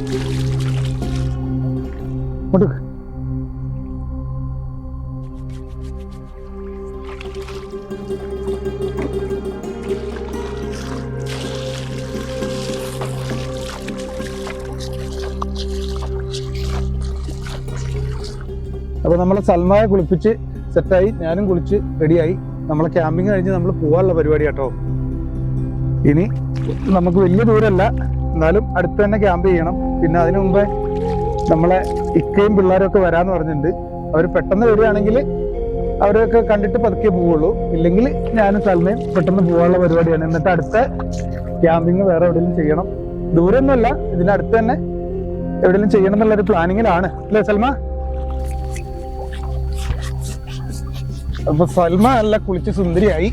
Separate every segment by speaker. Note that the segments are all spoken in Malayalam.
Speaker 1: അപ്പൊ നമ്മളെ സൽമായ കുളിപ്പിച്ച് സെറ്റായി, ഞാനും കുളിച്ച് റെഡിയായി. നമ്മളെ ക്യാമ്പിങ് കഴിഞ്ഞ് നമ്മൾ പോകാനുള്ള പരിപാടി കേട്ടോ. ഇനി നമുക്ക് വലിയ ദൂരമല്ല, എന്നാലും അടുത്ത് തന്നെ ക്യാമ്പ് ചെയ്യണം. പിന്നെ അതിനു മുമ്പേ നമ്മളെ ഇക്കയും പിള്ളേരും ഒക്കെ വരാന്ന് പറഞ്ഞിട്ടുണ്ട്. അവർ പെട്ടെന്ന് വരികയാണെങ്കിൽ അവരൊക്കെ കണ്ടിട്ട് പതുക്കെ പോവുള്ളൂ, ഇല്ലെങ്കിൽ ഞാനും സൽമയും പെട്ടെന്ന് പോകാനുള്ള പരിപാടിയാണ്. എന്നിട്ട് അടുത്ത ക്യാമ്പിങ് വേറെ എവിടെയെങ്കിലും ചെയ്യണം. ദൂരമൊന്നുമല്ല, ഇതിനടുത്ത് തന്നെ എവിടെയെങ്കിലും ചെയ്യണം എന്നുള്ളൊരു പ്ലാനിങ്ങിലാണ് അല്ലേ സൽമ? അപ്പൊ സൽമ നല്ല കുളിച്ച് സുന്ദരിയായി,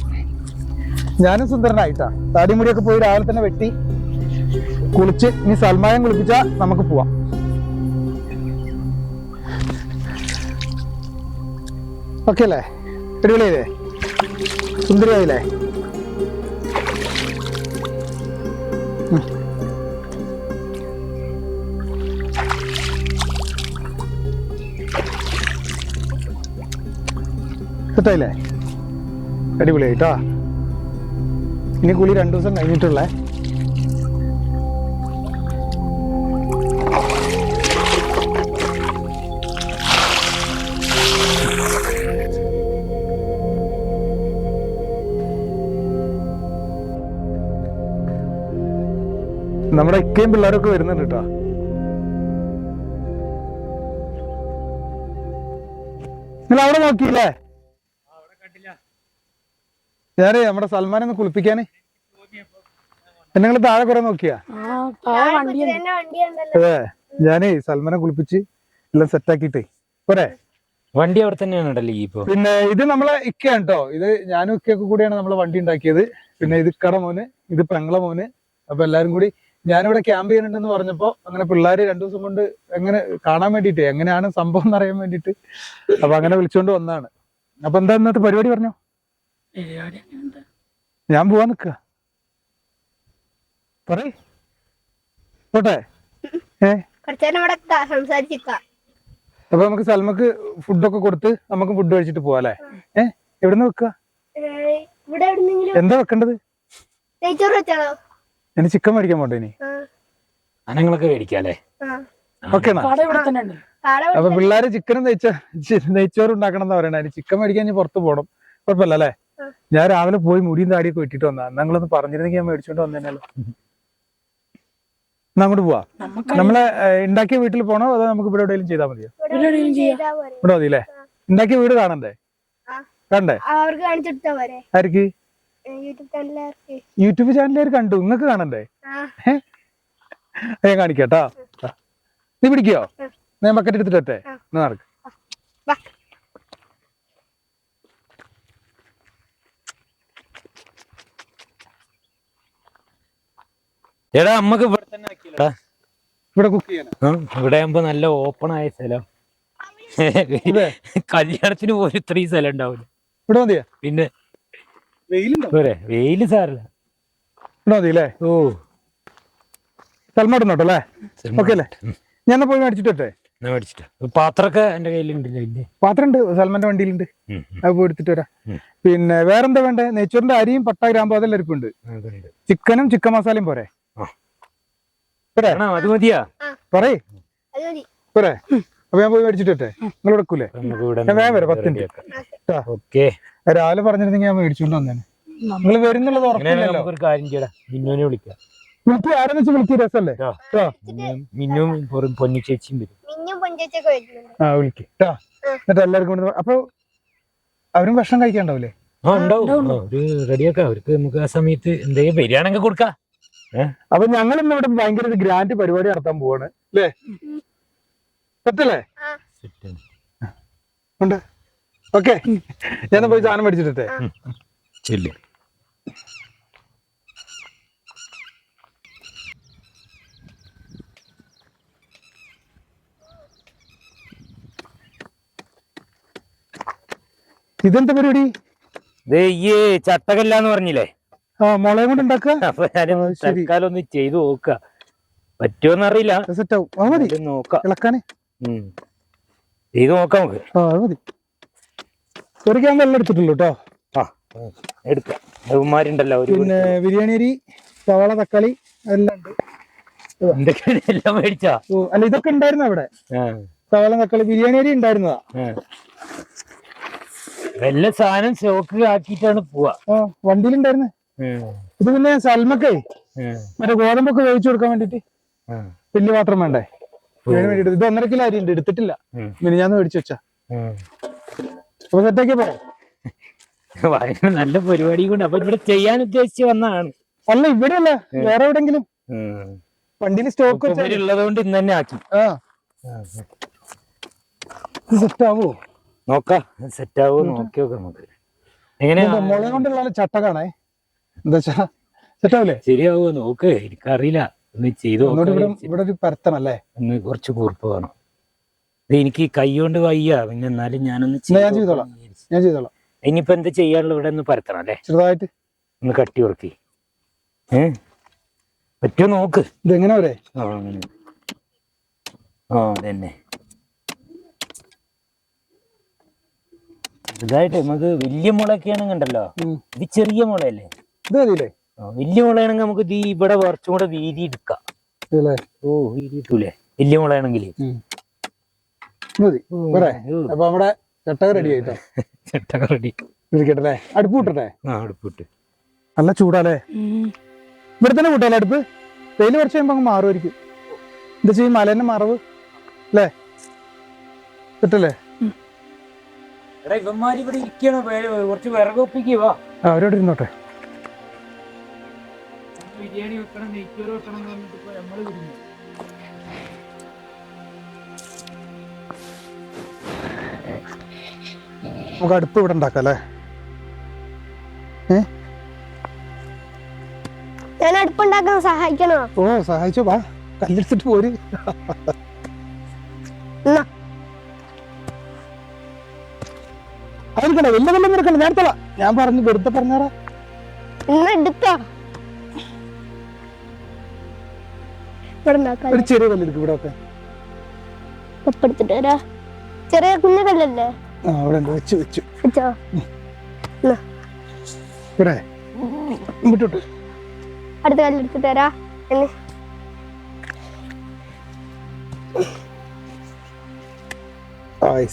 Speaker 1: ഞാനും സുന്ദരനായിട്ടാ. താടിമുടിയൊക്കെ പോയി രാവിലെ തന്നെ വെട്ടി കുളിച്ച് ഇനി സൽമായം കുളിപ്പിച്ചാ നമുക്ക് പോവാം. ഓക്കെ അല്ലേ? അടിപൊളിയായില്ലേ? സുന്ദരിയായില്ലേ? സെറ്റായില്ലേ? അടിപൊളിയായിട്ടാ. ഇനി കുളി 2 ദിവസം കഴിഞ്ഞിട്ടുള്ളേ. നമ്മുടെ ഇക്കയും പിള്ളേരൊക്കെ വരുന്നുണ്ട് കേട്ടോ. നിങ്ങൾ അവിടെ നോക്കിയില്ലേ? ഞാനേ നമ്മുടെ സൽമാനെ ഒന്ന് കുളിപ്പിക്കാന് നിങ്ങൾ താഴെ കുറെ നോക്കിയാ? അതെ, ഞാനേ സൽമാനെ കുളിപ്പിച്ച് എല്ലാം സെറ്റാക്കിട്ടേ പോരെ.
Speaker 2: വണ്ടി അവിടെ തന്നെയാണ്.
Speaker 1: പിന്നെ ഇത് നമ്മളെ ഇക്കയാണ് കേട്ടോ. ഇത് ഞാനും ഇക്കയൊക്കെ കൂടിയാണ് നമ്മളെ വണ്ടി ഉണ്ടാക്കിയത്. പിന്നെ ഇത് ഇക്കടെ മോന്, ഇത് പെങ്ങളെ മോന്. അപ്പൊ എല്ലാരും കൂടി ഞാനിവിടെ ക്യാമ്പ് ചെയ്യുന്നുണ്ടെന്ന് പറഞ്ഞപ്പോ അങ്ങനെ പിള്ളേര് 2 ദിവസം കൊണ്ട് എങ്ങനെ കാണാൻ വേണ്ടിട്ടേ എങ്ങനെയാണ് സംഭവം എന്ന് അറിയാൻ വേണ്ടിട്ട് അപ്പൊ അങ്ങനെ വിളിച്ചോണ്ട് വന്നതാണ്. അപ്പൊ എന്താ ഇന്നത്തെ പരിപാടി പറഞ്ഞോ? ഞാൻ പോവാൻ നിക്ക പോട്ടെ. അപ്പൊ നമുക്ക് സൽമക്ക് ഫുഡൊക്കെ കൊടുത്ത് നമുക്ക് ഫുഡ് കഴിച്ചിട്ട് പോവാല്ലേ? എവിടുന്ന് വെക്ക? എന്താ വെക്കേണ്ടത്? എനിക്ക് ചിക്കൻ മേടിക്കാൻ പോട്ടെ. ഇനി
Speaker 2: അനങ്ങളൊക്കെ മേടിക്കാല്ലേ?
Speaker 1: ഓക്കെ. അപ്പൊ പിള്ളേര് ചിക്കനും നെയ്ച്ചോറും ഉണ്ടാക്കണം എന്നാ പറയണേ. ചിക്കൻ മേടിക്കാൻ ഇനി പുറത്ത് പോകണം. കുഴപ്പമില്ല അല്ലേ? ഞാൻ രാവിലെ പോയി മുടിയും താടിയൊക്കെ വെട്ടിട്ട് വന്നാ. നിങ്ങളൊന്ന് പറഞ്ഞിരുന്നെങ്കിൽ ഞാൻ മേടിച്ചോണ്ട് വന്നേനല്ലോ. എന്നാ അങ്ങോട്ട് പോവാ. നമ്മളെ ഉണ്ടാക്കിയ വീട്ടിൽ പോണോ അതോ നമുക്ക് ഇവിടെ എവിടെയെങ്കിലും ചെയ്താൽ മതിയോ? ഇവിടെ മതി അല്ലേ? ഉണ്ടാക്കിയ വീട് കാണണ്ടേ? കണ്ടേ? ആർക്ക്? യൂട്യൂബ് ചാനലുകാർ കണ്ടു, നിങ്ങൾക്ക് കാണണ്ടേ? ഞാൻ കാണിക്കാട്ടോ. നീ പിടിക്കോ? ഞാൻ ബക്കറ്റ് എടുത്തിട്ടെ നടക്ക്.
Speaker 2: എടാ അമ്മക്ക് ഇവിടെ തന്നെ ആക്കിയില്ലടാ.
Speaker 1: ഇവിടെ കുക്ക് ചെയ്യാൻ
Speaker 2: ഇവിടെ ആകുമ്പോ നല്ല ഓപ്പൺ ആയ സ്ഥലം. കല്യാണത്തിന് പോലും ഇത്രയും സ്ഥലം ഉണ്ടാവില്ല.
Speaker 1: ഇവിടെ മതിയാ?
Speaker 2: പിന്നെ വെയില് സാറില്ല.
Speaker 1: ഇവിടെ മതിയല്ലേ? ഓ സൽമാട്ടോട്ടോ അല്ലേ? ഓക്കെ അല്ലേ? ഞാൻ പോയി മേടിച്ചിട്ടെ.
Speaker 2: പാത്രമൊക്കെ എന്റെ കയ്യിലുണ്ട്.
Speaker 1: പാത്രം ഉണ്ട്, സൽമാന്റെ വണ്ടിയിലുണ്ട്. അത് പോയി എടുത്തിട്ട് വരാം. പിന്നെ വേറെന്താ വേണ്ടേ? നെയ്ച്ചോറിന്റെ അരിയും പട്ട ഗ്രാമ്പോ അതെല്ലാം ഇരിപ്പുണ്ട്. ചിക്കനും ചിക്കൻ മസാലയും പോരെ?
Speaker 2: അത് മതിയാ?
Speaker 1: പറയേ പോരെ? അപ്പൊ ഞാൻ പോയി മേടിച്ചിട്ടെ. നിങ്ങൾ എടുക്കൂലേ? ഞാൻ വേഗം വരാം, 10 മിനിറ്റ്. രാവിലെ പറഞ്ഞിരുന്നെങ്കിൽ ഞാൻ മേടിച്ചോണ്ട് വന്നേനെ. നിങ്ങൾ വരുന്നുള്ളത് ഉറപ്പില്ലല്ലോ.
Speaker 2: വിളിക്കാം.
Speaker 1: വിളിക്ക്, ആരെന്ന് വെച്ചാൽ വിളിക്കുക, രസല്ലേ?
Speaker 2: മിന്നും പൊന്നു ചേച്ചിയും വരും.
Speaker 1: ആ വിളിക്ക് കേട്ടോ. എന്നിട്ട് എല്ലാവർക്കും കൊണ്ട് അപ്പൊ അവരും ഭക്ഷണം കഴിക്കാണ്ടാവൂലേ?
Speaker 2: റെഡിയാക്കാം അവർക്ക്. നമുക്ക് ആ സമയത്ത് എന്തെങ്കിലും വരികയാണെങ്കിൽ കൊടുക്കാം.
Speaker 1: അപ്പൊ ഞങ്ങൾ ഇന്ന് ഇവിടെ ഭയങ്കര ഒരു ഗ്രാൻഡ് പരിപാടി നടത്താൻ പോവാണ് അല്ലേ? പറ്റല്ലേ? ഉണ്ട്. ഓക്കെ, ഞാൻ പോയി സാധനം മേടിച്ചിട്ടെ.
Speaker 2: ശരി.
Speaker 1: ഇതെന്താ പരിപാടി?
Speaker 2: ഈ ചട്ടകല്ലാന്ന് പറഞ്ഞില്ലേ?
Speaker 1: ആ മുളയും കൊണ്ട് ഉണ്ടാക്കുക.
Speaker 2: അപ്പൊ ഞാൻ തൽക്കാലം ഒന്ന് ചെയ്തു നോക്കുക. പറ്റുമോന്നറിയില്ല.
Speaker 1: സെറ്റ് ആവും. അത് മതി
Speaker 2: ഇത് നോക്കാം.
Speaker 1: ഇളക്കാന്.
Speaker 2: ഇത് നോക്കാം നമുക്ക്.
Speaker 1: അത് മതി. ഒരു ക്യാൻ വെള്ളം എടുത്തിട്ടുള്ളൂ കേട്ടോ.
Speaker 2: എടുക്കാം. ബഹുമാരുണ്ടല്ലോ.
Speaker 1: പിന്നെ ബിരിയാണി അരി, സവാള, തക്കാളി എല്ലാം ഉണ്ട്.
Speaker 2: എന്തൊക്കെയാണ് എല്ലാം മേടിച്ചാ?
Speaker 1: അല്ല ഇതൊക്കെ ഉണ്ടായിരുന്നു അവിടെ. സവാള, തക്കാളി, ബിരിയാണി അരി ഉണ്ടായിരുന്നതാ.
Speaker 2: വല്ല സാധനം സ്റ്റോക്ക് ആക്കിയിട്ടാണ് പോവാ.
Speaker 1: വണ്ടിയിലുണ്ടായിരുന്നു. ഇത് പിന്നെ സൽമക്കേ മറ്റേ ഗോതമ്പൊക്കെ വേവിച്ചു കൊടുക്കാൻ വേണ്ടിട്ട് വലിയ പാത്രം വേണ്ടേ, ഇതിന് വേണ്ടിട്ട്. ഇത് 1.5 കിലോ അരി ഉണ്ട്, എടുത്തിട്ടില്ല. മിനിഞ്ഞാന്ന് മേടിച്ചു വെച്ചാ. അപ്പൊ സെറ്റാക്കിയ പോരെ.
Speaker 2: നല്ല പരിപാടി കൊണ്ട് അപ്പൊ ഇവിടെ ചെയ്യാൻ ഉദ്ദേശിച്ച് വന്നതാണ്.
Speaker 1: അല്ല ഇവിടെ അല്ല, വേറെ എവിടെങ്കിലും വണ്ടിയിൽ സ്റ്റോക്ക്
Speaker 2: ഉള്ളത് കൊണ്ട് ഇന്ന് തന്നെ ആക്കി.
Speaker 1: സെറ്റ് ആവോ
Speaker 2: നോക്കാം. സെറ്റ് ആവോ നോക്കി നോക്കാം നമുക്ക്. എങ്ങനെയാ
Speaker 1: മുള കൊണ്ടുള്ള ചട്ടകാണേ, എന്താ വെച്ചാ സെറ്റ് ആവൂലേ?
Speaker 2: ശരിയാവോ നോക്ക്. എനിക്കറിയില്ല. ഒന്ന് ചെയ്തു
Speaker 1: ഇവിടെ ഒരു പരത്തണല്ലേ,
Speaker 2: ഒന്ന് കുറച്ച് കൂർപ്പ് വേണം. ഇത് എനിക്ക് കൈ കൊണ്ട് വയ്യ. പിന്നെ എന്നാലും ഞാനൊന്ന്
Speaker 1: ഞാൻ ചെയ്തോളാം.
Speaker 2: ഇനിയിപ്പോ എന്താ ചെയ്യാനുള്ള? ഇവിടെ ഒന്ന് പരത്തണം അല്ലേ,
Speaker 1: ചെറുതായിട്ട്
Speaker 2: ഒന്ന് കട്ടി ഉറക്കി. പറ്റുമോ നോക്ക്.
Speaker 1: ഇതെങ്ങനെ വരെ?
Speaker 2: അതന്നെ. ഇതായിട്ട് നമുക്ക് വലിയ മുളയൊക്കെയാണെങ്കിൽ ഉണ്ടല്ലോ, ഇത് ചെറിയ മുളയല്ലേ,
Speaker 1: ഇത് മതിയില്ലേ?
Speaker 2: വലിയ മുളയാണെങ്കിൽ നമുക്ക് ഇത് ഇവിടെ കുറച്ചും കൂടെ വീതി എടുക്കാം. വീതി കിട്ടൂലേ വലിയ മുളയാണെങ്കിൽ?
Speaker 1: അപ്പൊ നമ്മുടെ ചട്ടക റെഡി ആയിട്ടോ.
Speaker 2: ചട്ടക റെഡി
Speaker 1: ഇരിക്കട്ടെ. അടുപ്പ് വിട്ടട്ടെ?
Speaker 2: അടുപ്പ് വിട്ട്.
Speaker 1: നല്ല ചൂടാലേ. ഇവിടെ തന്നെ കൂട്ടാലേ അടുപ്പ്? വെയിൽ കുറച്ച് കഴിയുമ്പോ അങ്ങ് മാറുമായിരിക്കും. എന്താ ചെയ്യും, മലേന്റെ മറവ് അല്ലേ, കിട്ടല്ലേ?
Speaker 2: ഇവന്മാര് ഇവിടെ ഇരിക്കണോ? കുറച്ച് വിറകൊപ്പിക്കുവാ.
Speaker 1: അവരോട് ഇരുന്നോട്ടെ.
Speaker 2: ബിരിയാണി വെക്കണം, നെയ്ച്ചോറ് വെക്കണം എന്ന് പറഞ്ഞിട്ട് നമ്മള് വിടുന്നു.
Speaker 1: നമുക്ക് അടുപ്പ് ഇവിടെ ഉണ്ടാക്കാം അല്ലേ?
Speaker 3: ഞാൻ അടുപ്പുണ്ടാക്കാൻ സഹായിക്കണോ?
Speaker 1: സഹായിച്ചോ. വാ, കല്ലെടുത്തിട്ട് പോര്. അതെടുക്കണ്ട, വലിയ വെള്ളം എടുക്കണ്ട. നേരത്തെ ഞാൻ പറഞ്ഞു, വെറുതെ പറഞ്ഞാറാ.
Speaker 3: എടുത്തോ,
Speaker 1: ഒരു ചെറിയ കല്ലെടുക്കും ഇവിടെ ഒക്കെ.
Speaker 3: എടുത്തിട്ട് വരാ. ചെറിയ കുഞ്ഞു കല്ലല്ലേ?
Speaker 1: അവിടെ ഉണ്ട്, വെച്ചു
Speaker 3: വെച്ചോ.
Speaker 1: ഇവിടെ വിട്ടോട്ട്.
Speaker 3: അടുത്ത കല്ലെടുത്തിട്ട് വരാ.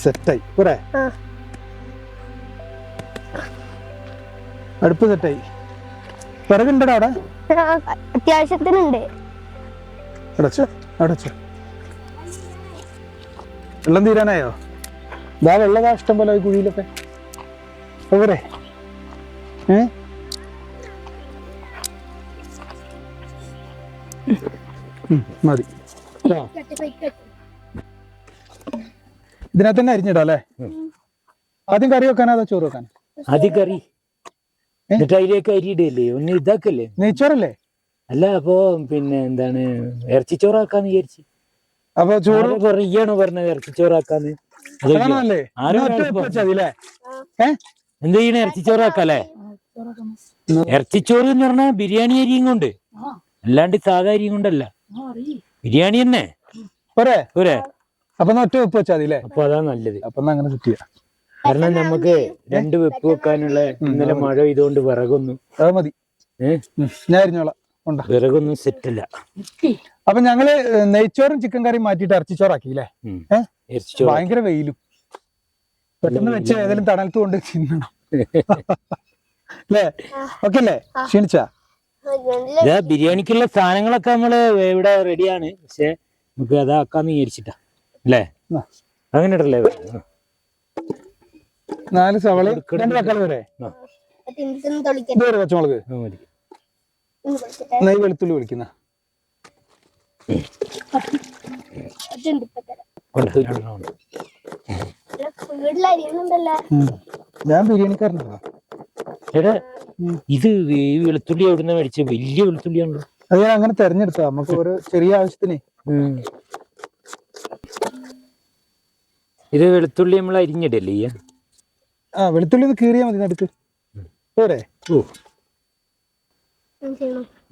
Speaker 1: സെറ്റായി പോരെ? അടുപ്പ് സെറ്റായി. വിറകുണ്ടടാ അവിടെ?
Speaker 3: അത്യാവശ്യത്തിനുണ്ട്.
Speaker 1: അടച്ചോ. വെള്ളം തീരാനായോ? ഇതാ വെള്ളതാ ഇഷ്ടം പോലെ കുഴിയിലൊക്കെ. പോരെ? മതി. ഇതിനകത്ത് തന്നെ അരിഞ്ഞിടാം അല്ലേ? ആദ്യം കറി വെക്കാനോ അതോ ചോറ് വെക്കാനോ?
Speaker 2: ആദ്യം കറി, എന്നിട്ട് അതിലേക്ക് അരി ഇടല്ലേ, ഒന്ന് ഇതാക്കല്ലേ.
Speaker 1: നെയ്ച്ചോറല്ലേ?
Speaker 2: അല്ല, അപ്പൊ പിന്നെ എന്താണ്, ഇറച്ചിച്ചോറാക്കാന്ന് വിചാരിച്ചു.
Speaker 1: അപ്പൊ ചോറ്
Speaker 2: പറയണോ പറഞ്ഞത് ഇറച്ചിച്ചോറാക്കാന്ന്? എന്ത് ചെയ്യണ? ഇറച്ചിച്ചോറാക്കല്ലേ? ഇറച്ചിച്ചോറ് എന്ന് പറഞ്ഞാൽ ബിരിയാണി അരിയും കൊണ്ട്, അല്ലാണ്ട് സാധാ അരിയും കൊണ്ടല്ല, ബിരിയാണി തന്നെ. പോരെ?
Speaker 1: അപ്പൊ ഒറ്റ വെപ്പ് വെച്ചാൽ മതി അല്ലേ?
Speaker 2: അപ്പൊ അതാ നല്ലത്.
Speaker 1: അപ്പൊ അങ്ങനെ സെറ്റ് ചെയ്യാം.
Speaker 2: കാരണം നമുക്ക് 2 വെപ്പ് വെക്കാനുള്ള ഇന്നലെ മഴ ഇതുകൊണ്ട് വിറകൊന്നും
Speaker 1: അത് മതി. ഞാൻ അരിഞ്ഞോളാം.
Speaker 2: വിറകൊന്നും സെറ്റല്ല.
Speaker 1: അപ്പൊ ഞങ്ങള് നെയ്ച്ചോറും ചിക്കൻ കറിയും മാറ്റിട്ട് ഇറച്ചിച്ചോറാക്കില്ലേ? ഭയങ്കര വെയിലും, പെട്ടെന്ന് വെച്ച് ഏതെങ്കിലും തണലത്ത് കൊണ്ട് തിന്നണം അല്ലേ? ഓക്കെ അല്ലേ? ക്ഷീണിച്ചാ?
Speaker 2: ബിരിയാണിക്കുള്ള സാധനങ്ങളൊക്കെ നമ്മള് ഇവിടെ റെഡിയാണ്. പക്ഷെ നമുക്ക് അതാക്കാന്ന് വിചാരിച്ചിട്ടാ അല്ലേ? അങ്ങനെ ഇടല്ലേ?
Speaker 1: 4 സവാള, 2 തക്കാളി വരെ, പച്ചമുളക്, നെയ്, വെളുത്തുള്ളി പൊടിക്കുന്ന. ഞാൻ ബിരിയാണിക്കാരനാ.
Speaker 2: ഇത് വെളുത്തുള്ളി എവിടുന്ന മേടിച്ച? വലിയ വെളുത്തുള്ളിയാണല്ലോ.
Speaker 1: അത് ഞാൻ അങ്ങനെ തെരഞ്ഞെടുത്താ, നമുക്ക് ഒരു ചെറിയ ആവശ്യത്തിന്.
Speaker 2: ഇത് വെളുത്തുള്ളി നമ്മൾ അരിഞ്ഞിടല്ലേ?
Speaker 1: വെളുത്തുള്ളി ഒന്ന് കീറിയാ മതി നടുക്ക്. പോരെ?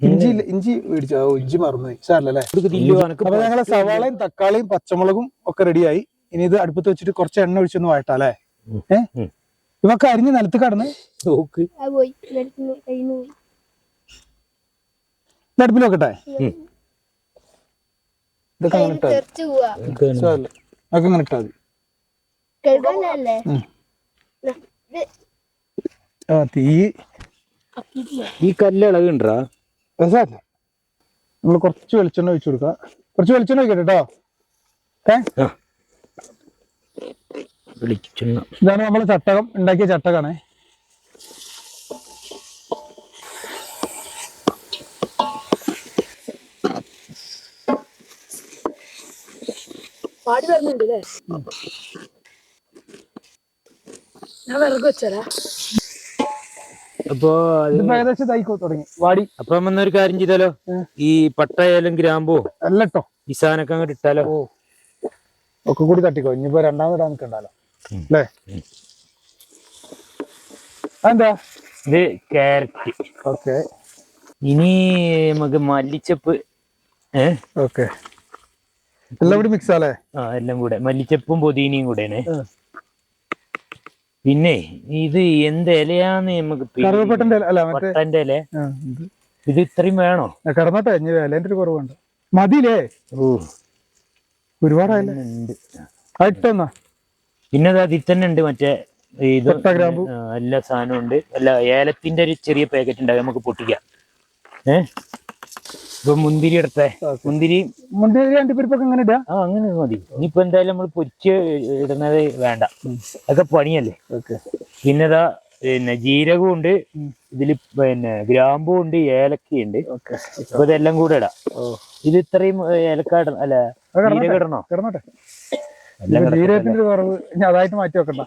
Speaker 1: ഇഞ്ചി മേടിച്ചു. ഇഞ്ചി മറന്നു സാറല്ലേ.
Speaker 2: ഇതില്ലോ അനക്ക്
Speaker 1: അപ്പൊ ഞങ്ങളെ സവാളയും തക്കാളിയും പച്ചമുളകും ഒക്കെ റെഡിയായി. ഇനി ഇത് അടുപ്പത്ത് വെച്ചിട്ട് കുറച്ച് എണ്ണ ഒഴിച്ചൊന്ന് വഴട്ടാല്ലേ. ഇവക്ക് അരിഞ്ഞ് നിലത്ത് കടന്ന്
Speaker 2: നോക്ക്.
Speaker 1: അടുപ്പിൽ വെക്കട്ടെ. ഇതൊക്കെ അങ്ങനെ ഇട്ടാ മതി. അതൊക്കെ അങ്ങനെ ഇട്ടാ മതി. തീ
Speaker 2: ഈ കല്ല് ഇളകുണ്ടാ?
Speaker 1: രസമല്ല. നമ്മൾ കുറച്ച് വെളിച്ചെണ്ണ ഒഴിച്ചു കൊടുക്കുക. കുറച്ച് വെളിച്ചെണ്ണ ഒഴിക്കട്ടെ കേട്ടോ. ഇതാണ് നമ്മള് ചട്ടകം ഉണ്ടാക്കിയ ചട്ടകാണേ.
Speaker 2: അപ്പൊ
Speaker 1: ഏകദേശം തൈക്കോ തുടങ്ങി വാടി.
Speaker 2: അപ്പൊ ഒരു കാര്യം ചെയ്താലോ, ഈ പട്ടയാലും ഗ്രാമ്പോ
Speaker 1: അല്ലട്ടോ
Speaker 2: ഈ സാധനമൊക്കെ അങ്ങോട്ട് ഇട്ടാലോ.
Speaker 1: ഒക്കെ കൂടി തട്ടിക്കോ. ഇനിയിപ്പോ രണ്ടാമതിടാൻ നിൽക്കണ്ടല്ലോ അല്ലേ. അതെന്താ?
Speaker 2: ഇത് ക്യാരറ്റ്.
Speaker 1: ഓക്കെ.
Speaker 2: ഇനി നമുക്ക് മല്ലിച്ചപ്പ്.
Speaker 1: ഓക്കെ. എല്ലാം കൂടി മിക്സ് ആലേ.
Speaker 2: എല്ലാം കൂടെ മല്ലിച്ചപ്പും പുതിനയും കൂടെയാണ്. പിന്നെ ഇത് എന്ത് ഇലയാന്ന് നമുക്ക്
Speaker 1: കറുവപ്പട്ടന്റെ
Speaker 2: പട്ടന്റെ ഇല. ഇത് ഇത്രയും വേണോ?
Speaker 1: കടന്നട്ടെ. ഇലേന്റെ ഒരു കുറവുണ്ട്. മതിയില്ലേ? ഒരുപാടായില്ലേ.
Speaker 2: പിന്നെ അതിൽ തന്നെ ഉണ്ട് മറ്റേ ഇത് എല്ലാ സാധനവും ഉണ്ട്. അല്ല, ഏലത്തിന്റെ ഒരു ചെറിയ പാക്കറ്റ് ഉണ്ടാവും, നമുക്ക് പൊട്ടിക്കാം. ഇപ്പൊ മുന്തിരി എടുത്തേ. മുന്തിരി
Speaker 1: അണ്ടിപ്പരിപ്പൊക്കെ അങ്ങനെ ഇടാ.
Speaker 2: അങ്ങനെ മതി. ഇനിയിപ്പോ എന്തായാലും നമ്മൾ പൊരിച്ച് ഇടുന്നത് വേണ്ട, അതൊക്കെ പണിയല്ലേ. പിന്നെ പിന്നെ ജീരകവും ഉണ്ട് ഇതില്, പിന്നെ ഗ്രാമ്പും ഉണ്ട്, ഏലക്കയുണ്ട്. അപ്പൊ ഇതെല്ലാം കൂടെ ഇടാം. ഇത് ഇത്രയും ഏലക്ക ഇടണം, അല്ല ജീരകം ഇടണോ?
Speaker 1: ജീരകത്തിന്റെ കുറവ് അതായിട്ട് മാറ്റി വെക്കണ്ട.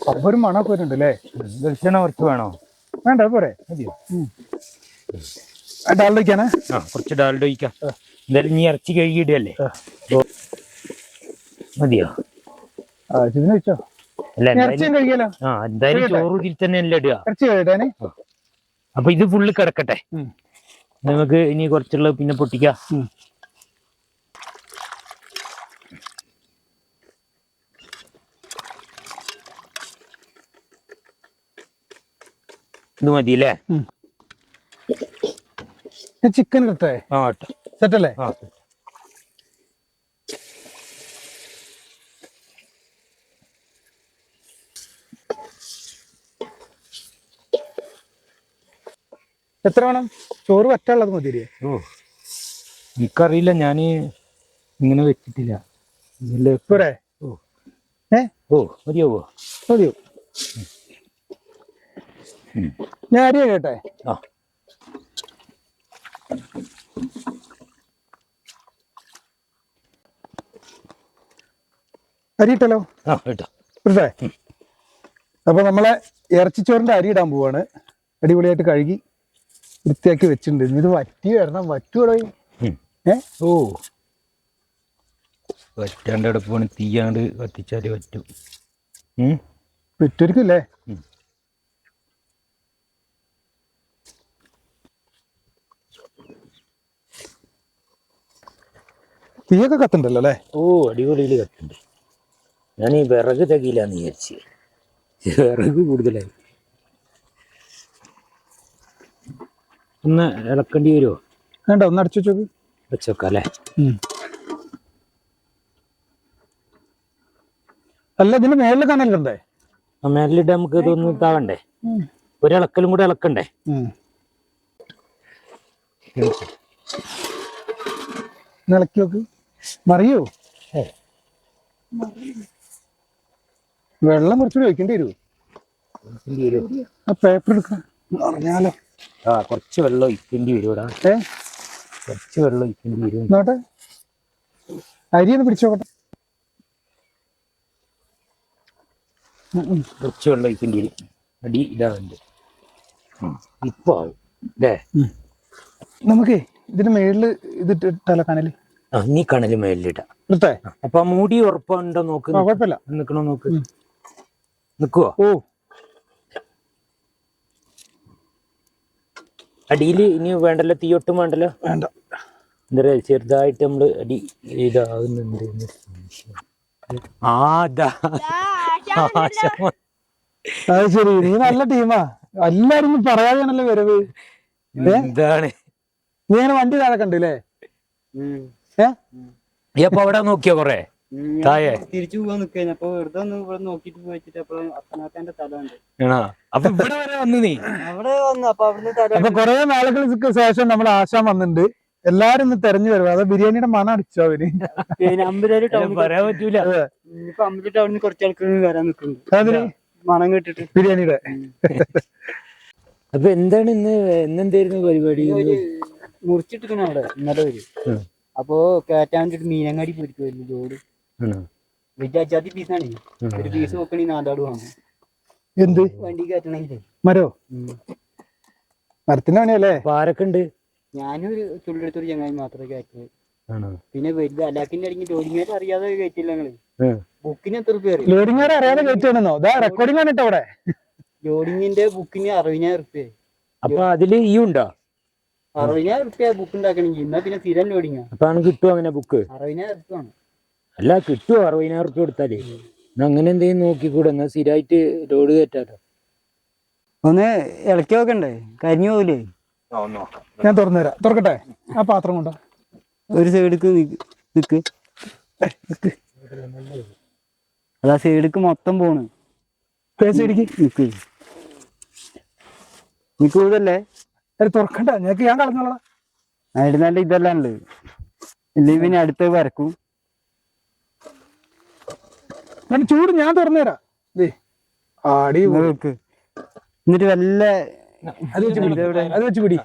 Speaker 1: അപ്പൊ ഒരു മണമൊക്കെ വരുന്നുണ്ട് അല്ലേ.
Speaker 2: വെളിച്ചെണ്ണ കുറച്ച് വേണോ?
Speaker 1: വേണ്ട, പോരെ. മതിയോ? ഡാൽഡ ഒഴിക്കാനാ?
Speaker 2: കുറച്ച് ഡാൽഡ ഒഴിക്കാം. എന്തായാലും നീ ഇറച്ചി കഴുകിയിടല്ലേ. മതിയോ?
Speaker 1: ഇതിന് വെച്ചോ.
Speaker 2: അല്ല എന്തായാലും ചോറ് ഇതിൽ തന്നെ അല്ലേ ഇടുക. അപ്പൊ ഇത് ഫുള്ള് കിടക്കട്ടെ. നമുക്ക് ഇനി കുറച്ചുള്ള പിന്നെ പൊട്ടിക്കാം. ഇത് മതിയല്ലേ?
Speaker 1: ചിക്കൻ കിട്ടേ? സെറ്റല്ലേ? എത്ര വേണം? ചോറ് വറ്റുള്ളത് മതി.
Speaker 2: എനിക്കറിയില്ല, ഞാന് ഇങ്ങനെ വെച്ചിട്ടില്ല. മതിയാവോ?
Speaker 1: മതിയോ? ഞാൻ അരി കേട്ടെ. അരി ഇട്ടല്ലോ. അപ്പൊ നമ്മളെ ഇറച്ചിച്ചോറിന്റെ അരി ഇടാൻ പോവാണ്. അടിപൊളിയായിട്ട് കഴുകി വൃത്തിയാക്കി വെച്ചിട്ടുണ്ട്. ഇത് വറ്റി വരണം. വറ്റൂടെ?
Speaker 2: വറ്റാണ്ട് അടുപ്പാണ്. തീയാണ്ട് കത്തിച്ചാല് വറ്റും.
Speaker 1: വിറ്റൊരിക്കില്ലേ? തീയൊക്കെ കത്തുണ്ടല്ലോ അല്ലേ?
Speaker 2: അടിപൊളിയിൽ കത്തുണ്ട്. ഞാൻ ഈ വിറക് തികയില്ലാന്ന് വിചാരിച്ച്. വിറക് കൂടുതലായി. ഒന്ന് ഇളക്കേണ്ടി വരുമോ?
Speaker 1: വേണ്ട, ഒന്ന് അടച്ചു വെച്ചോക്ക്.
Speaker 2: വെച്ചോക്കാം അല്ലേ?
Speaker 1: അല്ല, ഇതിന്റെ മേളിൽ കനലുണ്ടേ.
Speaker 2: മേലിട്ട് നമുക്ക് ഇതൊന്ന് താവണ്ടേ? ഒരിളക്കലും കൂടെ ഇളക്കണ്ടേ?
Speaker 1: ഇളക്കി നോക്ക്. മറിയോ? വെള്ളം കുറച്ചുകൂടി ഒഴിക്കേണ്ടി വരുമോ? ആ പേപ്പർ എടുക്കാം അറിഞ്ഞാലോ.
Speaker 2: കുറച്ച് വെള്ളം ഒഴിക്കേണ്ടി വരുമോടാ. കുറച്ച് വെള്ളം ഒഴിക്കേണ്ടി വരും.
Speaker 1: നോട്ടെ, അരിയൊന്ന് പിടിച്ചോട്ടെ.
Speaker 2: കുറച്ച് വെള്ളം ഒഴിക്കേണ്ടി വരും. അടി ഇതാവുണ്ട് ഇപ്പൊ ആവും അല്ലേ?
Speaker 1: നമുക്ക് ഇതിന്റെ മേളില് ഇതിട്ടാലോ കനല്?
Speaker 2: നീ കണല് മേലിലിടാം. അപ്പൊ മൂടി ഉറപ്പുണ്ടോ നോക്ക്.
Speaker 1: കുഴപ്പമില്ല,
Speaker 2: നിക്കണോ നോക്ക്. നിക്കുവോ? അടിയില് ഇനി വേണ്ടല്ലോ, തീയൊട്ടും വേണ്ടല്ലോ.
Speaker 1: വേണ്ട.
Speaker 2: എന്താ പറയാ, ചെറുതായിട്ട് നമ്മള് അടി ഇതാകുന്നുണ്ട്.
Speaker 1: അത് ശരി, നീ നല്ല ടീമാ. എല്ലാരും പറയാതെയാണല്ലോ വരവ്.
Speaker 2: എന്താണ്
Speaker 1: നീ അങ്ങനെ വണ്ടി താഴെ കണ്ടില്ലേ?
Speaker 2: അപ്പൊ അവിടെ നോക്കിയോ കൊറേ താഴെ?
Speaker 4: തിരിച്ചു പോകാൻ നിൽക്കാൻ അപ്പൊ വെറുതെ ഒന്ന് ഇവിടെ നോക്കിട്ട് പോയിട്ട് അപ്പൊ അപ്പനാക്കാന്റെ തല ഉണ്ട്.
Speaker 2: ആണോ? അപ്പൊ ഇവിടെ വരെ വന്നു നീ?
Speaker 4: അവിടെ വന്നു. അപ്പൊ അവിടുന്ന് തല
Speaker 1: അപ്പൊ കൊറേ നാളുകൾക്ക് ശേഷം നമ്മൾ ആശാൻ വന്നിട്ടുണ്ട്. എല്ലാരും ഒന്ന് തെരഞ്ഞു വരും. അത് ബിരിയാണിയുടെ മണം അടിച്ചോ അവര്?
Speaker 4: അമ്പലൂര് ടൗണിൽ
Speaker 2: പറയാൻ പറ്റൂല.
Speaker 4: ഇപ്പൊ അമ്പലൂർ ടൗണിൽ കുറച്ച് ആൾക്കാർ വരാൻ നിൽക്കുന്നുണ്ട്
Speaker 1: അതിന്
Speaker 4: മണം കേട്ടിട്ട്
Speaker 1: ബിരിയാണിയുടെ.
Speaker 2: അപ്പൊ എന്താണ് ഇന്നെന്തായിരുന്നു പരിപാടി?
Speaker 4: മുറിച്ചിട്ടിരിക്കണ അവിടെ ഇന്നലെ വരും. അപ്പൊ കയറ്റാൻ വേണ്ടിട്ട് മീനങ്ങാടി പോയിരിക്കുമായിരുന്നു ലോഡ്. വലിയ അജാതി പീസാണ്. ഒരു പീസ് നോക്കണേ 4 വാങ്ങും.
Speaker 1: എന്ത്
Speaker 4: വണ്ടി കയറ്റണമെങ്കിലേ.
Speaker 1: മരോ? മരത്തിന്റെ പണിയല്ലേ?
Speaker 2: ആരൊക്കെ ഉണ്ട്?
Speaker 4: ഞാനൊരു തുള്ളിയെടുത്തൊരു ചങ്ങായി മാത്രമേ കയറ്റുള്ളൂ. പിന്നെ വലിയ അലാക്കിന്റെ അടിക്ക് ലോഡിങ്ങായിട്ട് അറിയാതെ കയറ്റില്ല ഞങ്ങള്. ബുക്കിന് എത്ര രൂപ?
Speaker 1: ലോഡിങ്ങാരെ അറിയാതെ കയറ്റുകയാണെന്നോ? റെക്കോർഡിംഗ് ആണ് അവിടെ.
Speaker 4: ലോഡിങ്ങിന്റെ ബുക്കിന് 60,000 റുപ്യ.
Speaker 2: അപ്പൊ അതില് ഈ ഉണ്ടോ?
Speaker 4: 60,000 റുപ്യ ബുക്ക് ഉണ്ടാക്കണെങ്കിൽ. എന്നാ പിന്നെ സ്ഥിരം ലോഡിങ്ങാ.
Speaker 2: അപ്പൊ കിട്ടുമോ അങ്ങനെ ബുക്ക്?
Speaker 4: 60,000 റുപ്യ ആണ്.
Speaker 2: അല്ല, കിട്ടുമോ 60,000 റുപ്യ കൊടുത്താലേ? അങ്ങനെ എന്തെങ്കിലും നോക്കിക്കൂടെ? എന്നാ സ്ഥിരമായിട്ട് ലോഡ് കയറ്റാലോ.
Speaker 4: ഒന്ന് ഇളക്കി നോക്കണ്ടേ? കരിഞ്ഞു പോവില്ലേ?
Speaker 1: ഞാൻ തുറന്നുതരാം. തുറക്കട്ടെ? ആ പാത്രം കൊണ്ടോ.
Speaker 4: ഒരു സൈഡിക്ക് നിക്ക്. അതാ സൈഡിക്ക് മൊത്തം പോണ്. നിക്ക് നിക്കൂതല്ലേ?
Speaker 1: തുറക്കണ്ട, ഞാൻ കളഞ്ഞോളാം.
Speaker 4: അതിന് നല്ല ഇതെല്ലാം ഉണ്ട്. ഇല്ലെങ്കിൽ പിന്നെ അടുത്ത് വരക്കും.
Speaker 1: ചൂട് ഞാൻ തുറന്നുതരാം. ആടി
Speaker 4: വെക്ക്. എന്നിട്ട് വല്ല
Speaker 1: അത് വെച്ച് പിടി.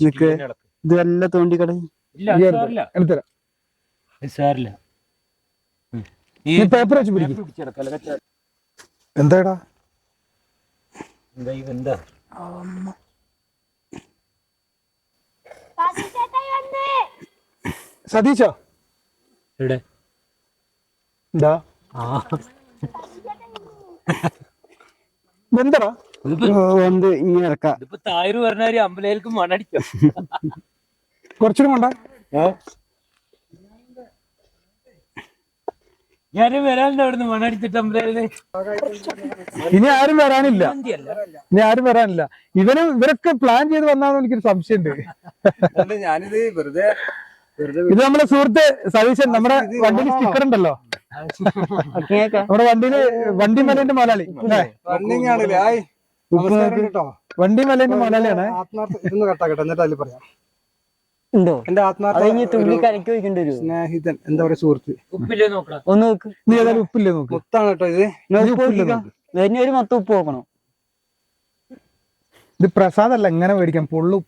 Speaker 4: നിക്ക്. ഇത് വല്ല തോണ്ടിക്കട
Speaker 1: എടുത്തരാം. പേപ്പർ വെച്ച് പിടിക്കും. എന്താടാ? സതീശോ? എന്താ എന്തടാ?
Speaker 4: വന്ന് ഇങ്ങനെ ഇറക്കാം.
Speaker 2: തായര് പറഞ്ഞാല് അമ്പലയിലേക്ക് മണടിക്കാം.
Speaker 1: കുറച്ചുകൂടി കൊണ്ട.
Speaker 2: ഞാനും വരാനുണ്ട് അവിടുന്ന് മണടിച്ചിട്ട് അമ്പലയില്.
Speaker 1: ഇനി ആരും വരാനില്ല. ഇവരൊക്കെ പ്ലാൻ ചെയ്ത് വന്നാന്ന് എനിക്കൊരു സംശയമുണ്ട്.
Speaker 4: ഞാനിത് വെറുതെ
Speaker 1: ഇത് നമ്മുടെ സുഹൃത്ത് സതീശൻ. നമ്മുടെ വണ്ടിയിൽ സ്റ്റിക്കർ ഉണ്ടല്ലോ. നമ്മുടെ വണ്ടിയില് വണ്ടി മലേന്റെ മുതലാളി. വണ്ടി മലേന്റെ മുതലാളിയാണ്.
Speaker 4: ഉണ്ടോ? എന്റെ തുള്ളി കലക്കി വയ്ക്കേണ്ടി വരും.
Speaker 1: സ്നേഹിതൻ എന്താ പറയാ, സുഹൃത്ത്.
Speaker 2: ഉപ്പില്ലേ നോക്കണം.
Speaker 4: ഒന്ന് നോക്ക്.
Speaker 1: നീ ഏതായാലും ഉപ്പില്ലേ നോക്ക്.
Speaker 4: മുത്താണ് കേട്ടോ ഇത്. ഒരു മൊത്തം ഉപ്പ് നോക്കണം.
Speaker 1: ഇത് പ്രസാദല്ല, എങ്ങനെ മേടിക്കാം? പൊള്ളും.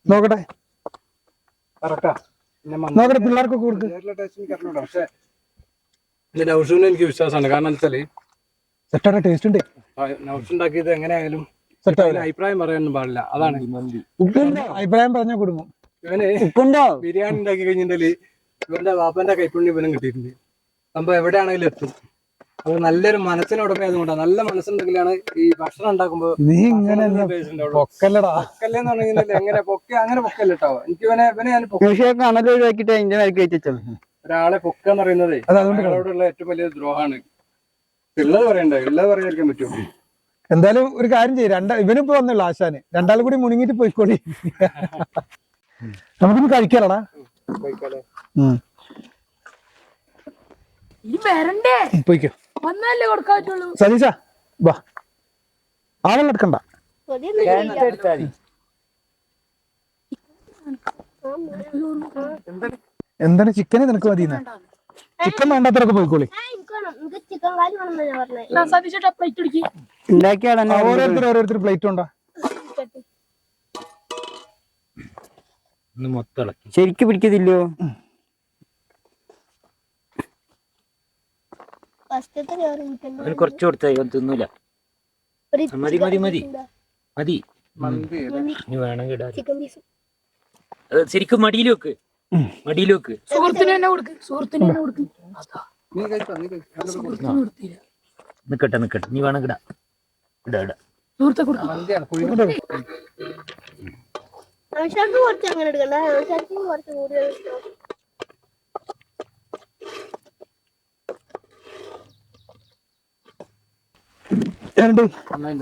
Speaker 1: നോക്കട്ടെ നോക്കട്ടെ, പിള്ളേർക്കൊക്കെ കൊടുക്ക്.
Speaker 5: എനിക്ക് വിശ്വാസമാണ്. കാരണം വെച്ചാല്
Speaker 1: സെറ്റാണ്, ടേസ്റ്റ് ഉണ്ട്.
Speaker 5: ഉണ്ടാക്കിയത് എങ്ങനെയായാലും അഭിപ്രായം പറയാനൊന്നും പാടില്ല. അതാണ്
Speaker 1: അഭിപ്രായം പറഞ്ഞ കുടുംബം.
Speaker 4: ഉപ്പുണ്ടോ?
Speaker 5: ബിരിയാണി ഉണ്ടാക്കി കഴിഞ്ഞിട്ടുണ്ടെങ്കിൽ ഇവന്റെ വാപ്പന്റെ കൈപ്പുണ്യം ഇവനും കിട്ടിയിട്ടുണ്ട്. സംഭവം എവിടെയാണെങ്കിലും എത്തും. അത് നല്ലൊരു മനസ്സിന് ഉടമയായതുകൊണ്ടാണ്. നല്ല മനസ്സുണ്ടെങ്കിലാണ് ഈ ഭക്ഷണം ഉണ്ടാക്കുമ്പോ
Speaker 1: നീ ഇങ്ങനെ പൊക്കല്ലടാ.
Speaker 5: പൊക്കല്ലെന്ന് പറഞ്ഞാൽ എങ്ങനെ അങ്ങനെ പൊക്കല്ല കേട്ടോ. എനിക്ക് ഇവനെ ഞാൻ
Speaker 4: കണല് ഒഴിവാക്കിട്ട് അതിന്റെ മേലേക്ക് വെച്ചു.
Speaker 5: ഒരാളെ പൊക്കാന്ന് പറയുന്നത് അയാളോടുള്ള ഏറ്റവും വലിയ ദ്രോഹമാണ്. ഉള്ളത് പറയണ്ടേ? ഉള്ളത് പറയാതിരിക്കാൻ പറ്റുമോ?
Speaker 1: എന്തായാലും ഒരു കാര്യം ചെയ്യും. ഇവനിപ്പോ വന്നുള്ള ആശാന് രണ്ടാളും കൂടി മുണുങ്ങിട്ട് പോയിക്കോളി. നമുക്കിന്ന് കഴിക്കാലടാ. പോയിക്കോ സതീശ. വാ, ആളെല്ലാം എടുക്കണ്ട. എന്താണ് ചിക്കന് നിനക്ക് മതിയെന്ന്? ചിക്കൻ വേണ്ടാത്തവരൊക്കെ പോയിക്കോളി. ഓരോരുത്തർ പ്ലേറ്റ് ഉണ്ടോ?
Speaker 4: ശരിക്ക് പിടിക്കത്തില്ലോ?
Speaker 2: കുറച്ച് കൊടുത്തായി തിന്നൂല. മതി മതി മതി മതി. ഇനി വേണമെങ്കിൽ ഇടാം. ശരിക്കും മടിയിൽ വെക്ക്. മടിയിൽ വെക്ക്. നിക്കട്ടെ. നീ വേണമെങ്കിൽ ഇടാ.
Speaker 5: മന്തിയാണ് കുഴി
Speaker 3: ആശാക്ക് കുറച്ച് അങ്ങനെ എടുക്കണ്ട, ആശാക്ക് കുറച്ച് കൂടുതൽ ഇഷ്ടം.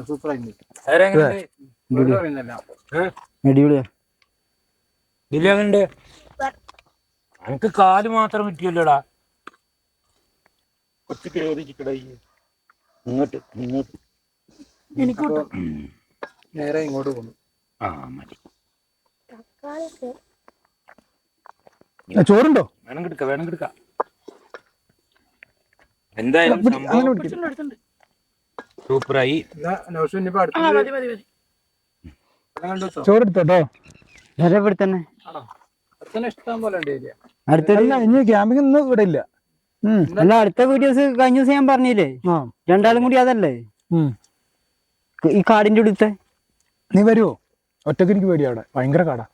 Speaker 5: സൂപ്പർ ആയിട്ട്
Speaker 4: അടിപൊളിയാ.
Speaker 2: ഇതിലെങ്ങണ്ട് എനിക്ക് കാല് മാത്രം കിട്ടിയല്ലോടാ. കുറച്ച് കേറിച്ചിട്ടടാ ഇങ്ങോട്ട് ഇങ്ങോട്ട്.
Speaker 5: നേരെ ഇങ്ങോട്ട് പോകുന്നു.
Speaker 2: ആ മതി.
Speaker 1: ചോറുണ്ടോ?
Speaker 2: വേണം കിടക്ക വേണം കിടക്ക. എന്തായാലും സൂപ്പറായി.
Speaker 1: ചോറെടുത്തോട്ടോ.
Speaker 4: ഇവിടെ തന്നെ
Speaker 5: ഇഷ്ടം പോലെ ഉണ്ട് ഏരിയ.
Speaker 1: അല്ല ഇനി ക്യാമ്പിംഗ് ഒന്നും ഇവിടെ ഇല്ല.
Speaker 4: അല്ല അടുത്ത വീഡിയോസ് കഴിഞ്ഞ ദിവസം ഞാൻ പറഞ്ഞില്ലേ, രണ്ടാളും കൂടി അതല്ലേ ഈ കാടിന്റെ അടുത്ത്.
Speaker 1: നീ വരുവോ? ഒറ്റക്ക് എനിക്ക് പേടിയാ, അവിടെ ഭയങ്കര കാടാ.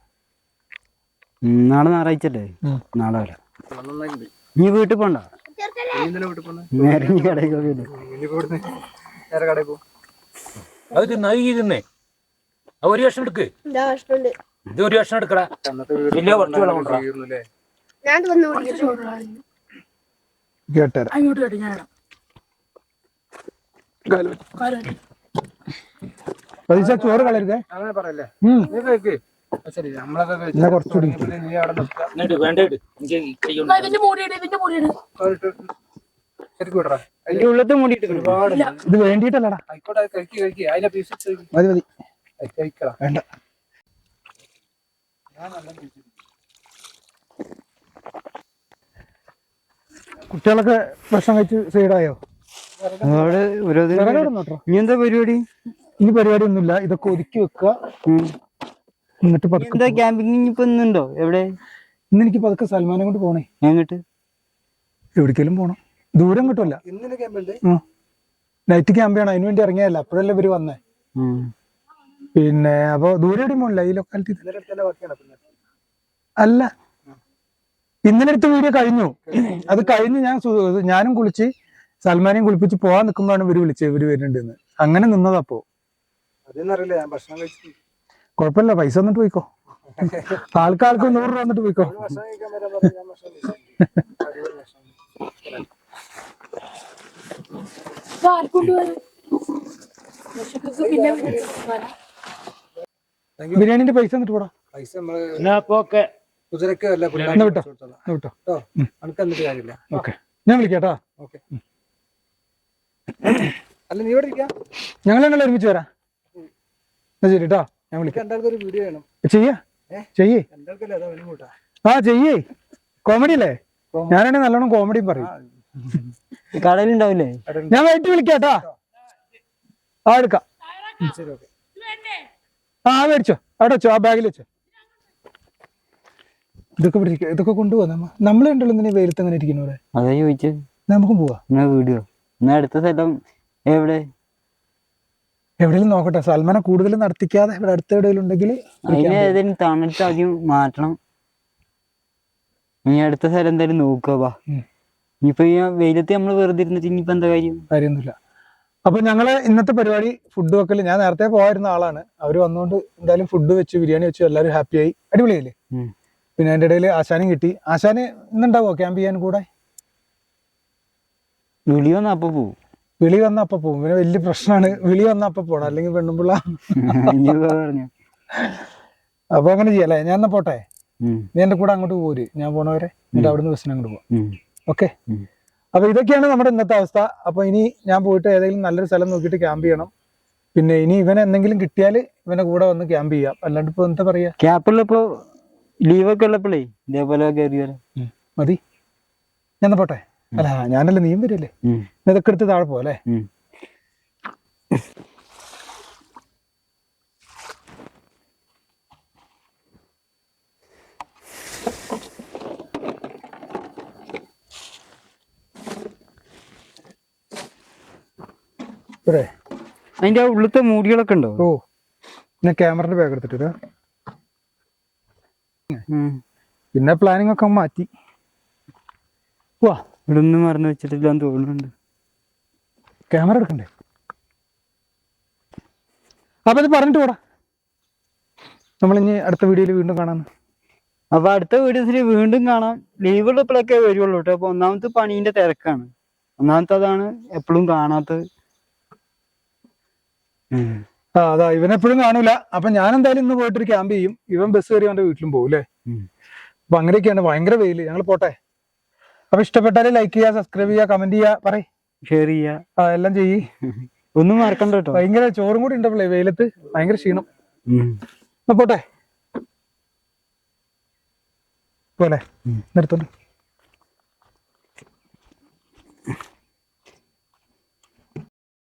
Speaker 4: നാളെ ഞായറാഴ്ചല്ലേ, നാളെ വരാം.
Speaker 5: നന്നായിട്ടുണ്ട്.
Speaker 4: നീ വീട്ടിൽ പോണ്ട,
Speaker 5: ഇന്നലെ വീട്ടിൽ പോകുന്നത്
Speaker 4: നേരെ നീ കടയിൽ പോകില്ലേ.
Speaker 5: നേരെ കടയിൽ പോകും.
Speaker 2: അത് തിന്നേ ഒരു വർഷം എടുക്ക്.
Speaker 3: ഇതാ കഷ്ടമുണ്ട്.
Speaker 2: ഇത് ഒരു വർഷം എടുക്കടാ. വലിയ കുറച്ച് വെള്ളം കൊണ്ടുവരാ.
Speaker 3: ഞാൻ വന്നു കുടിക്കട്ടെ.
Speaker 1: കേട്ടേരാ. പൈസ ചോറ് കളരുതേ.
Speaker 5: അങ്ങനെ പറയല്ലേ. നീ കഴിക്ക്. ശരി, നമ്മളൊക്കെ
Speaker 1: എന്നാ കുറച്ചുകൂടി
Speaker 5: നീ അവിടെ നിൽക്കുക. ശരിക്കും വിടറാ.
Speaker 4: അതിന്റെ ഉള്ളത്ത് മൂടിയിട്ട്
Speaker 5: ഒരുപാട്
Speaker 1: ഇത് വേണ്ടിയിട്ടല്ലടാ.
Speaker 5: ആയിക്കോട്ടെ, കഴിക്ക്. അതിലെ പീസ്
Speaker 1: മതി മതി
Speaker 5: കഴിക്കടാ.
Speaker 1: വേണ്ട. കുട്ടികളൊക്കെ ഭക്ഷണം കഴിച്ച് സൈഡായോ?
Speaker 4: അവിടെ ഇനി എന്താ പരിപാടി?
Speaker 1: ഇനി പരിപാടി ഒന്നുമില്ല. ഇതൊക്കെ ഒതുക്കി വെക്കുക. എന്നിട്ട് പതുക്കെ
Speaker 4: എന്താ ക്യാമ്പിങ് ഇനിയിപ്പോ ഇന്നുണ്ടോ? എവിടെ?
Speaker 1: ഇന്ന് എനിക്ക് പതുക്കെ സൽമാനെ കൊണ്ട് പോണേ.
Speaker 4: എങ്ങോട്ട്?
Speaker 1: എവിടേക്കെങ്കിലും പോണം. ദൂരം കിട്ടുമല്ല.
Speaker 5: ഇന്നലെ ക്യാമ്പുണ്ട്.
Speaker 1: നൈറ്റ് ക്യാമ്പ് ചെയ്യണം. അതിന് വേണ്ടി ഇറങ്ങിയല്ല. അപ്പോഴല്ലേ ഇവര് വന്നേ. പിന്നെ അപ്പൊ ദൂരെ എവിടെയും പോണില്ല. ഈ ലൊക്കാലിറ്റി അല്ല. ഇന്നലെ എടുത്ത വീഡിയോ കഴിഞ്ഞു. അത് കഴിഞ്ഞ് ഞാനും കുളിച്ച് സൽമാനെയും കുളിപ്പിച്ച് പോവാൻ നിൽക്കുമ്പോഴാണ് ഇവര് വിളിച്ചത്, ഇവര് വരുന്നുണ്ടെന്ന്. അങ്ങനെ നിന്നതപ്പോ.
Speaker 5: അതെന്നറിയില്ല, ഞാൻ ഭക്ഷണം കഴിച്ചു.
Speaker 1: കുഴപ്പമില്ല, പൈസ വന്നിട്ട് പോയിക്കോ. ആൾക്കാർക്ക് 100 രൂപ വന്നിട്ട് പോയിക്കോ.
Speaker 5: ഭക്ഷണം കഴിക്കാൻ വരാൻ പറഞ്ഞു. ഞാൻ ഭക്ഷണം
Speaker 1: ബിരിയാണിന്റെ പൈസ എന്നിട്ട് പോടാ.
Speaker 5: പൈസ നമ്മള് കുതിരക്ക് അല്ല
Speaker 1: വിട്ടോ വിട്ടോ.
Speaker 5: അനക്ക് എന്നിട്ട് കാര്യമില്ല.
Speaker 1: ഓക്കെ, ഞാൻ വിളിക്കാട്ടാ.
Speaker 5: ഓക്കെ. അല്ല നീ ഇവിടെ ഇരിക്കാം.
Speaker 1: ഞങ്ങൾ ഒരുമിച്ച് വരാം. ശരി കേട്ടോ, ഞാൻ വിളിക്കാം.
Speaker 5: രണ്ടാൾക്ക് ഒരു വീഡിയോ വേണം.
Speaker 1: ചെയ്യേ.
Speaker 5: രണ്ടാൾക്കല്ലേ, അതാ അവനും കൂട്ടാ.
Speaker 1: ചെയ്യേ. കോമഡി അല്ലേ? ഞാനാണെങ്കിൽ നല്ലോണം കോമഡിയും പറയും.
Speaker 4: കടയിലുണ്ടാവില്ലേ?
Speaker 1: ഞാൻ വൈകിട്ട് വിളിക്കാട്ടാ. എടുക്കാം.
Speaker 5: ശരി, ഓക്കെ.
Speaker 1: മേടിച്ചോ, അവിടെ വെച്ചോ, ആ ബാഗിൽ വെച്ചോ. ഇതൊക്കെ കൊണ്ടുപോവാ. നമ്മളെ ഉണ്ടല്ലോ ഇങ്ങനെ വെയിലത്ത് അങ്ങനെ ഇരിക്കുന്നു. ഇവിടെ
Speaker 4: അതാ ചോദിച്ചത്.
Speaker 1: നമുക്കും പോവാ.
Speaker 4: വീഡിയോ അടുത്ത സ്ഥലം എവിടെ?
Speaker 1: എവിടെയെങ്കിലും നോക്കട്ടെ. സൽമാനെ കൂടുതൽ നടത്തിക്കാതെ ഇവിടെ അടുത്ത എവിടെയെങ്കിലും ഉണ്ടെങ്കിൽ
Speaker 4: ഏതെങ്കിലും തണുത്ത് ആദ്യം മാറ്റണം. ഇനി അടുത്ത സ്ഥലം എന്തായാലും നോക്കുക. ഇനിയിപ്പോ ഈ വെയിലത്ത് നമ്മള് വെറുതെ ഇരുന്നിട്ട് ഇനിയിപ്പോ എന്താ കാര്യമൊന്നുമില്ല.
Speaker 1: അപ്പൊ ഞങ്ങള് ഇന്നത്തെ പരിപാടി ഫുഡ് വെക്കല്. ഞാൻ നേരത്തെ പോയിരുന്ന ആളാണ്. അവര് വന്നുകൊണ്ട് എന്തായാലും ഫുഡ് വെച്ച് ബിരിയാണി വെച്ച് എല്ലാവരും ഹാപ്പിയായി. അടിപൊളിയായില്ലേ? പിന്നെ അതിന്റെ ഇടയിൽ ആശാനും കിട്ടി. ആശാന് ഇന്നുണ്ടാവോ ക്യാമ്പ് ചെയ്യാൻ കൂടെ?
Speaker 4: വിളി വന്ന അപ്പൊ പോവും.
Speaker 1: വിളി വന്ന അപ്പൊ പോകും. പിന്നെ വലിയ പ്രശ്നമാണ്. വിളി വന്ന അപ്പൊ പോണം, അല്ലെങ്കിൽ പെണ്ണുമ്പിള്ള. അപ്പൊ അങ്ങനെ ചെയ്യാല്ലേ? ഞാൻ എന്നാ പോട്ടെ. നീ എന്റെ കൂടെ അങ്ങോട്ട് പോര്, ഞാൻ പോണവരെ. എന്നിട്ട് അവിടുന്ന് ബസ്സിന് അങ്ങോട്ട് പോവാം. ഓക്കെ. അപ്പൊ ഇതൊക്കെയാണ് നമ്മുടെ ഇന്നത്തെ അവസ്ഥ. അപ്പൊ ഇനി ഞാൻ പോയിട്ട് ഏതെങ്കിലും നല്ലൊരു സ്ഥലം നോക്കിയിട്ട് ക്യാമ്പ് ചെയ്യണം. പിന്നെ ഇനി ഇവനെ എന്തെങ്കിലും കിട്ടിയാൽ ഇവനെ കൂടെ വന്ന് ക്യാമ്പ് ചെയ്യാം. അല്ലാണ്ട് ഇപ്പൊ എന്താ പറയാ,
Speaker 4: ക്യാമ്പുള്ളപ്പോ ലീവൊക്കെ ഉള്ളപ്പോഴേ ഇതേപോലെ
Speaker 1: മതി. ഞാൻ പോട്ടെ. അല്ല, ഞാനല്ലേ, നീയും വരില്ലേ? ഇതൊക്കെ എടുത്ത് താഴെ പോവല്ലേ?
Speaker 4: അതിന്റെ ഉള്ളത്തെ മൂടികളൊക്കെ ഉണ്ടോ?
Speaker 1: ഞാൻ ക്യാമറയുടെ ബാഗ് എടുത്തിട്ട് പിന്നെ പ്ലാനിങ് ഒക്കെ മാറ്റി.
Speaker 4: ഇവിടെ ഒന്നും മറന്നു വെച്ചിട്ടില്ലാന്ന് തോന്നുന്നുണ്ട്.
Speaker 1: ക്യാമറ എടുക്കണ്ടേ? അപ്പൊ ഇത് പറഞ്ഞിട്ട് പോടാ, നമ്മളിനി അടുത്ത വീഡിയോയിൽ വീണ്ടും കാണാം.
Speaker 4: അപ്പൊ അടുത്ത വീഡിയോസിൽ വീണ്ടും കാണാം. ലീവ് ഉള്ളപ്പോഴൊക്കെ വരുള്ളൂ കേട്ടോ. അപ്പൊ ഒന്നാമത്തെ പണീന്റെ തിരക്കാണ്, ഒന്നാമത്തെ അതാണ് എപ്പോഴും കാണാത്തത്.
Speaker 1: അതാ ഇവനെപ്പോഴും കാണൂല. അപ്പൊ ഞാൻ എന്തായാലും ഇന്ന് പോയിട്ടൊരു ക്യാമ്പ് ചെയ്യും, ഇവൻ ബസ് കയറി അവന്റെ വീട്ടിലും പോകും അല്ലേ. അപ്പൊ അങ്ങനെയൊക്കെയാണ്, ഭയങ്കര വെയില്. ഞങ്ങൾ പോട്ടെ. അപ്പൊ ഇഷ്ടപ്പെട്ടാല് ലൈക്ക് ചെയ്യുക, സബ്സ്ക്രൈബ് ചെയ്യുക, കമന്റ് ചെയ്യുക, പറയ്,
Speaker 4: ഷെയർ ചെയ്യുക,
Speaker 1: എല്ലാം ചെയ്യ്.
Speaker 4: ഒന്നും മറക്കണ്ട കേട്ടോ.
Speaker 1: ഭയങ്കര ചോറും കൂടി ഉണ്ടപ്പോളേ വെയിലത്ത് ഭയങ്കര ക്ഷീണം. പോട്ടെ പോലെ നിർത്തോണ്ട്.